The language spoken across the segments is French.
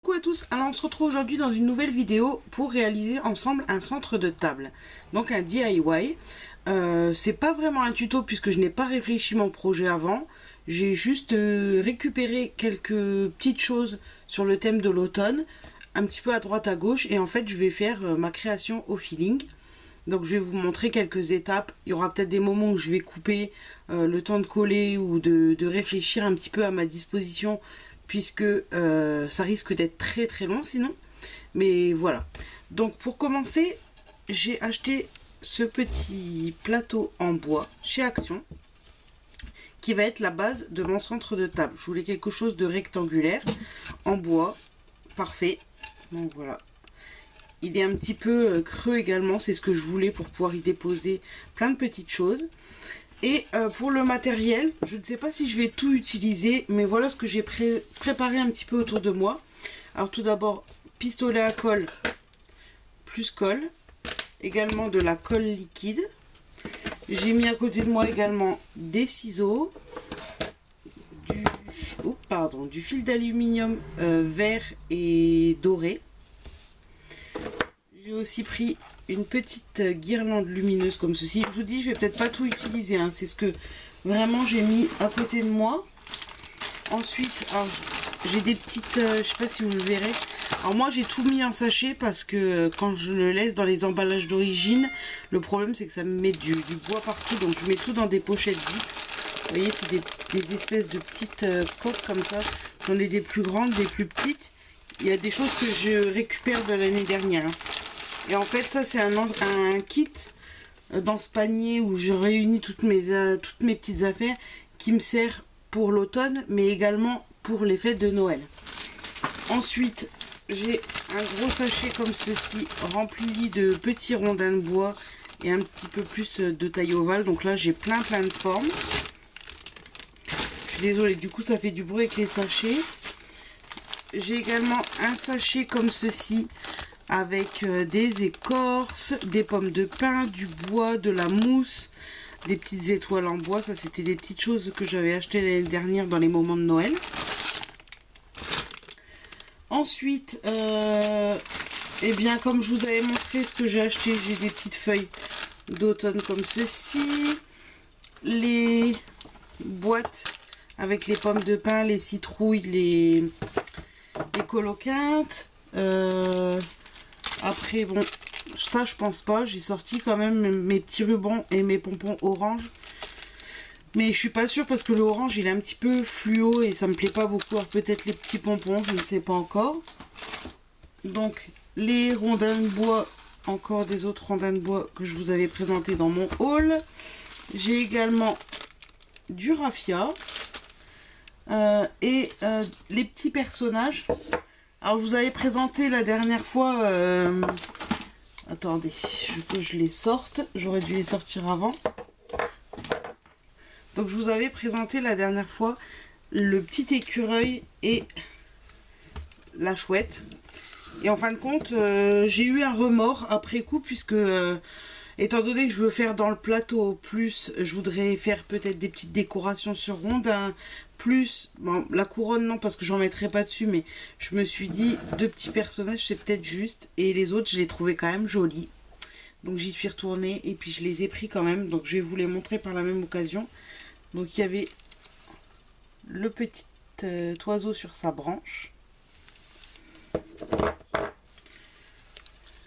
Coucou à tous, alors on se retrouve aujourd'hui dans une nouvelle vidéo pour réaliser ensemble un centre de table, donc un DIY. C'est pas vraiment un tuto puisque je n'ai pas réfléchi mon projet avant, j'ai juste récupéré quelques petites choses sur le thème de l'automne, un petit peu à droite à gauche, et en fait je vais faire ma création au feeling. Donc je vais vous montrer quelques étapes, il y aura peut-être des moments où je vais couper le temps de coller ou de réfléchir un petit peu à ma disposition, puisque ça risque d'être très très long sinon. Mais voilà. Donc pour commencer, j'ai acheté ce petit plateau en bois chez Action, qui va être la base de mon centre de table. Je voulais quelque chose de rectangulaire, en bois, parfait. Donc voilà. Il est un petit peu creux également, c'est ce que je voulais pour pouvoir y déposer plein de petites choses. Et pour le matériel, je ne sais pas si je vais tout utiliser, mais voilà ce que j'ai préparé un petit peu autour de moi. Alors tout d'abord, pistolet à colle plus colle, également de la colle liquide. J'ai mis à côté de moi également des ciseaux, du fil d'aluminium vert et doré. J'ai aussi pris une petite guirlande lumineuse comme ceci. Je vous dis, je vais peut-être pas tout utiliser, hein. C'est ce que vraiment j'ai mis à côté de moi. Ensuite, j'ai des petites, je sais pas si vous le verrez. Alors moi j'ai tout mis en sachet parce que quand je le laisse dans les emballages d'origine, le problème c'est que ça me met du bois partout. Donc je mets tout dans des pochettes zip. Vous voyez, c'est des espèces de petites coques comme ça. J'en ai des plus grandes, des plus petites. Il y a des choses que je récupère de l'année dernière, hein. Et en fait ça c'est un kit dans ce panier où je réunis toutes mes petites affaires qui me sert pour l'automne mais également pour les fêtes de Noël. Ensuite j'ai un gros sachet comme ceci rempli de petits rondins de bois et un petit peu plus de taille ovale. Donc là j'ai plein de formes. Je suis désolée, du coup ça fait du bruit avec les sachets. J'ai également un sachet comme ceci avec des écorces, des pommes de pin, du bois, de la mousse, des petites étoiles en bois. Ça c'était des petites choses que j'avais achetées l'année dernière dans les moments de Noël. Ensuite, eh bien comme je vous avais montré ce que j'ai acheté, j'ai des petites feuilles d'automne comme ceci, les boîtes avec les pommes de pin, les citrouilles, les coloquintes. Après bon, ça je pense pas, j'ai sorti quand même mes petits rubans et mes pompons orange, mais je suis pas sûre parce que le orange il est un petit peu fluo et ça me plaît pas beaucoup. Alors peut-être les petits pompons, je ne sais pas encore. Donc les rondins de bois, encore des autres rondins de bois que je vous avais présenté dans mon haul. J'ai également du raffia et les petits personnages. Alors je vous avais présenté la dernière fois, attendez, que je les sorte, j'aurais dû les sortir avant. Donc je vous avais présenté la dernière fois le petit écureuil et la chouette. Et en fin de compte, j'ai eu un remords après coup puisque, étant donné que je veux faire dans le plateau, plus je voudrais faire peut-être des petites décorations sur rondins, plus, bon, la couronne non parce que j'en mettrai pas dessus, mais je me suis dit deux petits personnages c'est peut-être juste, et les autres je les trouvais quand même jolis. Donc j'y suis retournée et puis je les ai pris quand même, donc je vais vous les montrer par la même occasion. Donc il y avait le petit oiseau sur sa branche,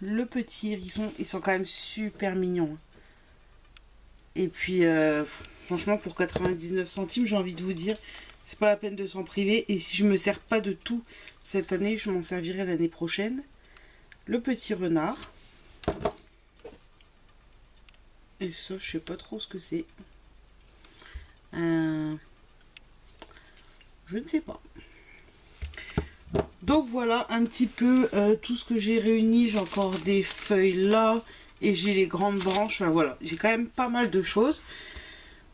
le petit hérisson, ils sont quand même super mignons. Et puis franchement pour 99 centimes j'ai envie de vous dire, c'est pas la peine de s'en priver. Et si je me sers pas de tout cette année, je m'en servirai l'année prochaine. Le petit renard. Et ça je sais pas trop ce que c'est. Je ne sais pas. Donc voilà un petit peu tout ce que j'ai réuni. J'ai encore des feuilles là et j'ai les grandes branches. Enfin, voilà, j'ai quand même pas mal de choses.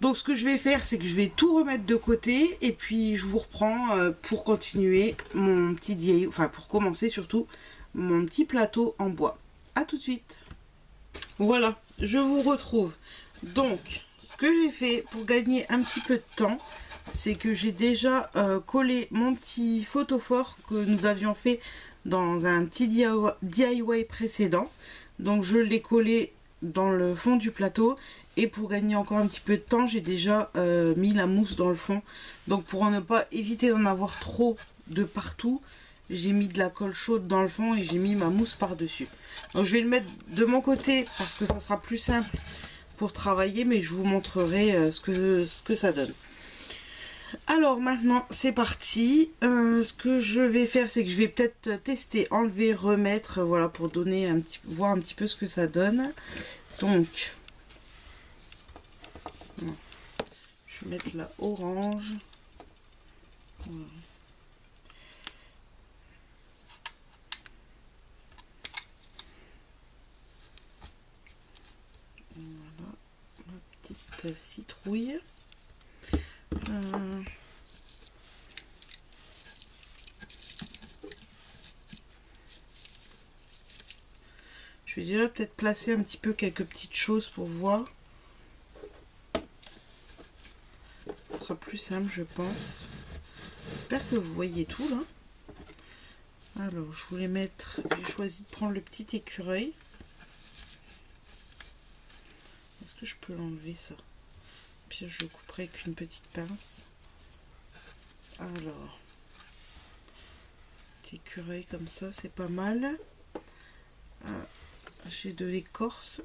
Donc ce que je vais faire, c'est que je vais tout remettre de côté et puis je vous reprends pour continuer mon petit DIY, enfin pour commencer surtout mon petit plateau en bois. A tout de suite. Voilà, je vous retrouve. Donc, ce que j'ai fait pour gagner un petit peu de temps, c'est que j'ai déjà collé mon petit photophore que nous avions fait dans un petit DIY précédent. Donc je l'ai collé dans le fond du plateau. Et pour gagner encore un petit peu de temps, j'ai déjà mis la mousse dans le fond. Donc pour ne pas éviter d'en avoir trop de partout, j'ai mis de la colle chaude dans le fond et j'ai mis ma mousse par-dessus. Donc je vais le mettre de mon côté parce que ça sera plus simple pour travailler, mais je vous montrerai ce que ça donne. Alors maintenant c'est parti. Ce que je vais faire, c'est que je vais peut-être tester, enlever, remettre, voilà, pour donner voir un petit peu ce que ça donne. Donc je vais mettre la orange. Voilà. Voilà, ma petite citrouille. Je vais déjà peut-être placer un petit peu quelques petites choses pour voir. Ce sera plus simple, je pense. J'espère que vous voyez tout là. Alors, je voulais mettre... J'ai choisi de prendre le petit écureuil. Est-ce que je peux l'enlever ça? Puis je le couperai avec une petite pince. Alors, petit écureuil comme ça, c'est pas mal. J'ai de l'écorce.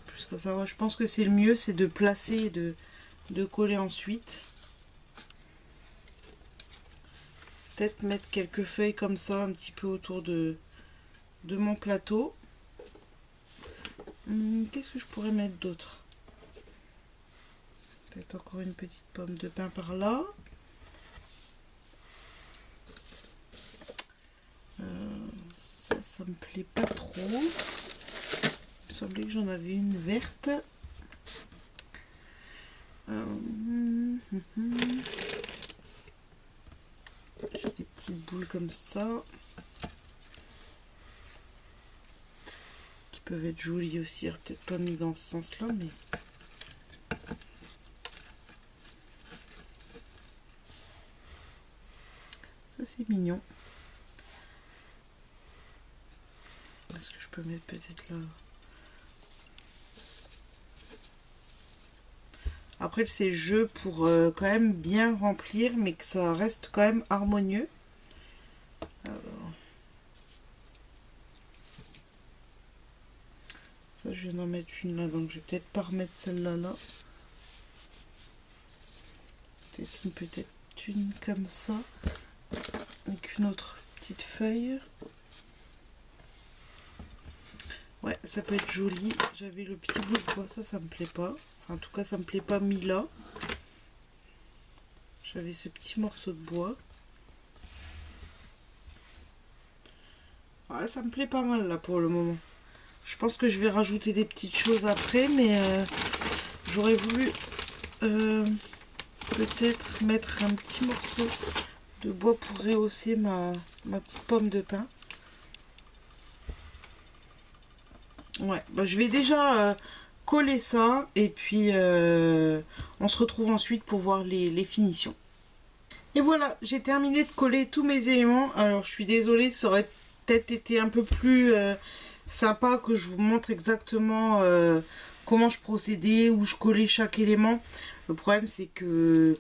Plus comme ça, je pense que c'est le mieux, c'est de placer et de coller ensuite. Peut-être mettre quelques feuilles comme ça un petit peu autour de mon plateau. Qu'est-ce que je pourrais mettre d'autre? Peut-être encore une petite pomme de pin par là. Ça me plaît pas trop. Il me semblait que j'en avais une verte. J'ai des petites boules comme ça qui peuvent être jolies aussi. Peut-être pas mis dans ce sens-là, mais ça c'est mignon. Est-ce que je peux mettre peut-être là? Après c'est jeu pour quand même bien remplir, mais que ça reste quand même harmonieux. Alors, ça je viens d'en mettre une là, donc je vais peut-être pas remettre celle-là là. Peut-être une comme ça, avec une autre petite feuille. Ouais, ça peut être joli. J'avais le petit bout de bois, ça me plaît pas. En tout cas, ça me plaît pas mis là. J'avais ce petit morceau de bois. Ouais, ça me plaît pas mal là pour le moment. Je pense que je vais rajouter des petites choses après, mais j'aurais voulu peut-être mettre un petit morceau de bois pour rehausser ma petite pomme de pin. Ouais, bah, je vais déjà coller ça et puis on se retrouve ensuite pour voir les finitions. Et voilà, j'ai terminé de coller tous mes éléments. Alors je suis désolée, ça aurait peut-être été un peu plus sympa que je vous montre exactement comment je procédais, où je collais chaque élément. Le problème c'est que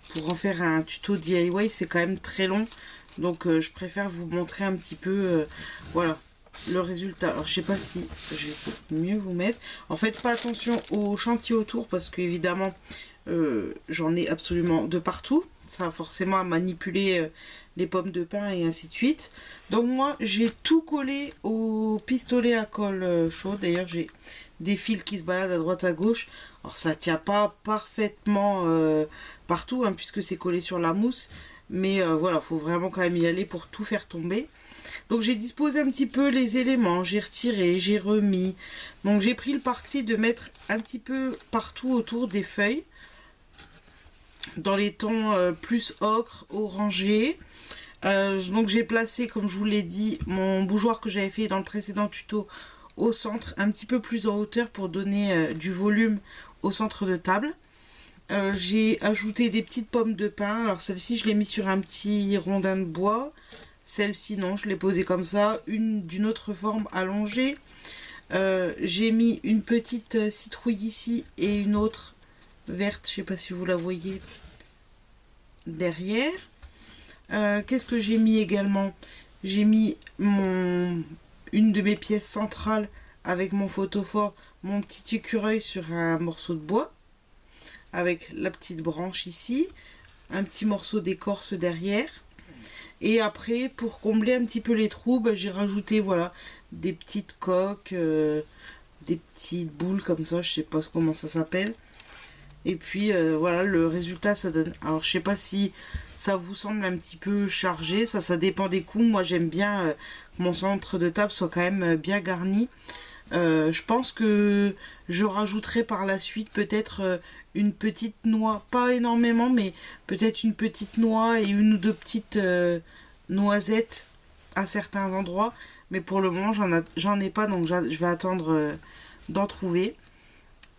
pour en faire un tuto DIY c'est quand même très long. Donc je préfère vous montrer un petit peu, voilà, le résultat. Alors je sais pas si je vais essayer de mieux vous mettre. En fait pas attention aux chantiers autour parce que évidemment j'en ai absolument de partout. Ça a forcément à manipuler les pommes de pin et ainsi de suite. Donc moi j'ai tout collé au pistolet à colle chaude. D'ailleurs j'ai des fils qui se baladent à droite à gauche. Alors ça tient pas parfaitement partout hein, puisque c'est collé sur la mousse. Mais voilà, faut vraiment quand même y aller pour tout faire tomber. Donc j'ai disposé un petit peu les éléments, j'ai retiré, j'ai remis. Donc j'ai pris le parti de mettre un petit peu partout autour des feuilles. Dans les tons plus ocre, orangé. Donc j'ai placé, comme je vous l'ai dit, mon bougeoir que j'avais fait dans le précédent tuto au centre, un petit peu plus en hauteur pour donner du volume au centre de table. J'ai ajouté des petites pommes de pin. Alors celle-ci je l'ai mis sur un petit rondin de bois. Celle-ci non, je l'ai posée comme ça, une d'une autre forme allongée. J'ai mis une petite citrouille ici et une autre verte, je sais pas si vous la voyez derrière. Qu'est-ce que j'ai mis également? J'ai mis une de mes pièces centrales avec mon photophore, mon petit écureuil sur un morceau de bois avec la petite branche ici, un petit morceau d'écorce derrière. Et après, pour combler un petit peu les trous, j'ai rajouté voilà des petites coques, des petites boules comme ça, je sais pas comment ça s'appelle. Et puis voilà, le résultat ça donne. Alors je sais pas si ça vous semble un petit peu chargé, ça dépend des coups. Moi j'aime bien que mon centre de table soit quand même bien garni. Je pense que je rajouterai par la suite peut-être une petite noix, pas énormément, mais peut-être une petite noix et une ou deux petites noisettes à certains endroits. Mais pour le moment, j'en ai pas, donc je vais attendre d'en trouver.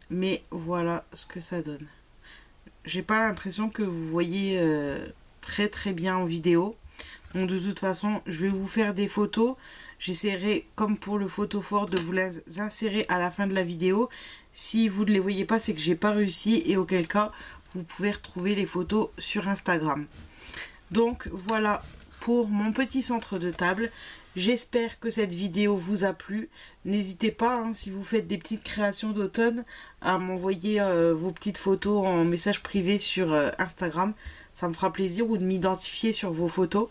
Mais voilà ce que ça donne. J'ai pas l'impression que vous voyez très très bien en vidéo. Donc de toute façon, je vais vous faire des photos. J'essaierai, comme pour le photophore, de vous les insérer à la fin de la vidéo. Si vous ne les voyez pas, c'est que j'ai pas réussi et auquel cas, vous pouvez retrouver les photos sur Instagram. Donc voilà pour mon petit centre de table. J'espère que cette vidéo vous a plu. N'hésitez pas, hein, si vous faites des petites créations d'automne, à m'envoyer vos petites photos en message privé sur Instagram. Ça me fera plaisir, ou de m'identifier sur vos photos.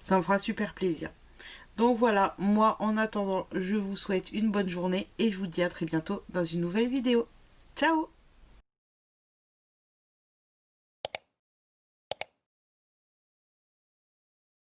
Ça me fera super plaisir. Donc voilà, moi en attendant, je vous souhaite une bonne journée et je vous dis à très bientôt dans une nouvelle vidéo. Ciao!